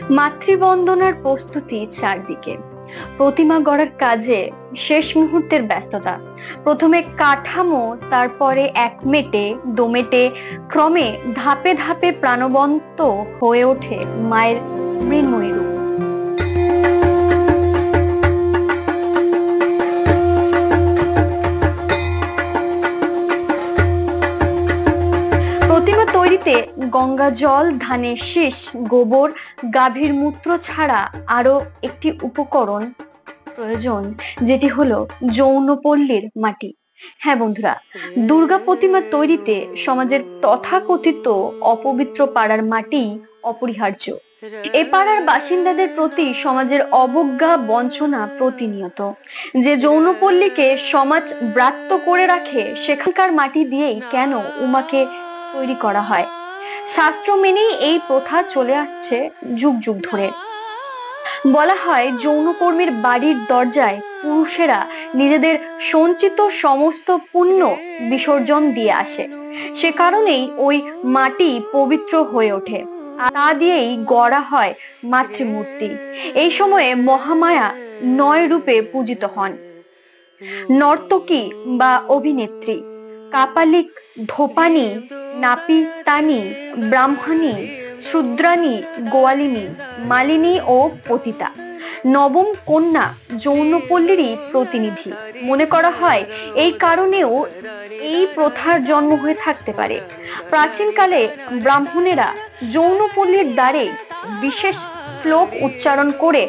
মাতৃবন্দনার প্রস্তুতি চারদিকে। প্রতিমা গড়ার কাজে শেষ মুহূর্তের ব্যস্ততা। প্রথমে কাঠামো, তারপরে একমেটে দোমেটে, ক্রমে ধাপে ধাপে প্রাণবন্ত হয়ে ওঠে মায়ের মৃন্ময়ী রূপ। প্রতিমা তৈরিতে গঙ্গা জল, ধানের শীষ, গোবর, গাভীর মূত্র ছাড়া আরো একটি উপকরণ প্রয়োজন, যেটি হলো যৌনপল্লীর মাটি। হ্যাঁ বন্ধুরা, দুর্গা প্রতিমা তৈরিতে সমাজের তথাকথিত অপবিত্র পাড়ার মাটি অপরিহার্য। এ পাড়ার বাসিন্দাদের প্রতি সমাজের অবজ্ঞা, বঞ্চনা প্রতিনিয়ত। যে যৌনপল্লীকে সমাজ ব্রাত্য করে রাখে, সেখানকার মাটি দিয়েই কেন উমাকে তৈরি করা হয়? শাস্ত্র মেনেই এই প্রথা চলে আসছে যুগ যুগ ধরে। বলা হয়, যৌনকর্মীর বাড়ির দরজায় পুরুষেরা নিজেদের সঞ্চিত সমস্ত পুণ্য বিসর্জন দিয়ে আসে। সে কারণেই ওই মাটি পবিত্র হয়ে ওঠে। তা দিয়েই গড়া হয় মাতৃমূর্তি। এই সময়ে মহামায়া 9 রূপে পূজিত হন। নর্তকী বা অভিনেত্রী, কাপালিক, ধোপানি, নাপিতানি, ব্রাহ্মণী, শূদ্রানী, গোয়ালিনী, মালিনী ও পতিতা। নবম কন্যা যৌনপল্লীরই প্রতিনিধি। মনে করা হয় এই কারণেও এই প্রথার জন্ম হয়ে থাকতে পারে। প্রাচীনকালে ব্রাহ্মণেরা যৌনপল্লীর দ্বারে বিশেষ শ্লোক উচ্চারণ করে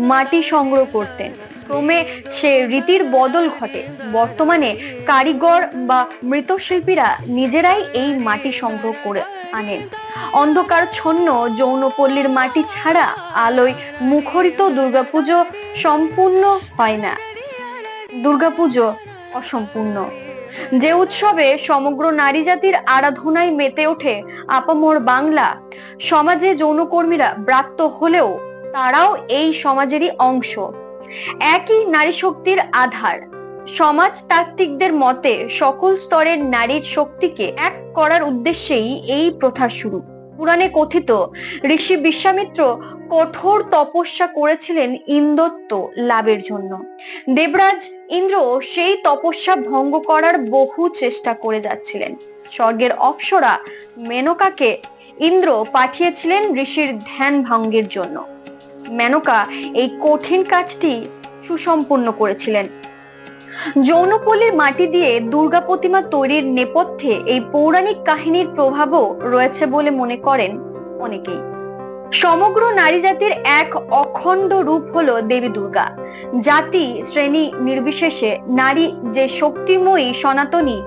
মাটি সংগ্রহ করতেন। ক্রমে সে রীতির বদল ঘটে। বর্তমানে কারিগর বা মৃৎশিল্পীরা নিজেরাই এই মাটি সংগ্রহ করে আনেন। অন্ধকারচ্ছন্ন যৌনপল্লীর মাটি ছাড়া আলোয় মুখরিত দুর্গাপুজো সম্পূর্ণ হয় না। দুর্গাপুজো অসম্পূর্ণ। যে উৎসবে সমগ্র নারী জাতির আরাধনায় মেতে ওঠে আপামর বাংলা, সমাজে যৌনকর্মীরা ব্রাত্য হলেও তারাও এই সমাজেরই অংশ, একই নারী শক্তির আধার। সমাজতাত্ত্বিকদের মতে সকল স্তরের নারীর শক্তিকে এক করার উদ্দেশ্যেই এই প্রথার শুরু। পুরাণে কথিত, ঋষি বিশ্বামিত্র কঠোর তপস্যা করেছিলেন ইন্দ্রত্ব লাভের জন্য। দেবরাজ ইন্দ্র সেই তপস্যা ভঙ্গ করার বহু চেষ্টা করে যাচ্ছিলেন। স্বর্গের অপ্সরা মেনকাকে ইন্দ্র পাঠিয়েছিলেন ঋষির ধ্যান ভঙ্গের জন্য। মেনকা এই কঠিন কাজটি সুসম্পন্ন করেছিলেন। যৌনপল্লীর মাটি দিয়ে দুর্গা প্রতিমা তৈরির নেপথ্যে এই পৌরাণিক কাহিনীর প্রভাবও রয়েছে বলে মনে করেন অনেকেই। সমগ্র নারী জাতির এক অখণ্ড রূপ হলো দেবী দুর্গা। জাতি শ্রেণী নির্বিশেষে নারী যে শক্তিময়ী সনাতনী,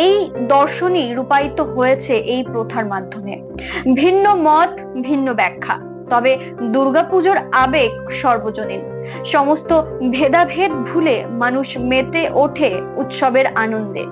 এই দর্শনই রূপায়িত হয়েছে এই প্রথার মাধ্যমে। ভিন্ন মত, ভিন্ন ব্যাখ্যা, তবে দুর্গাপুজোর আবেগ সর্বজনীন। সমস্ত ভেদাভেদ ভুলে মানুষ মেতে ওঠে উৎসবের আনন্দে।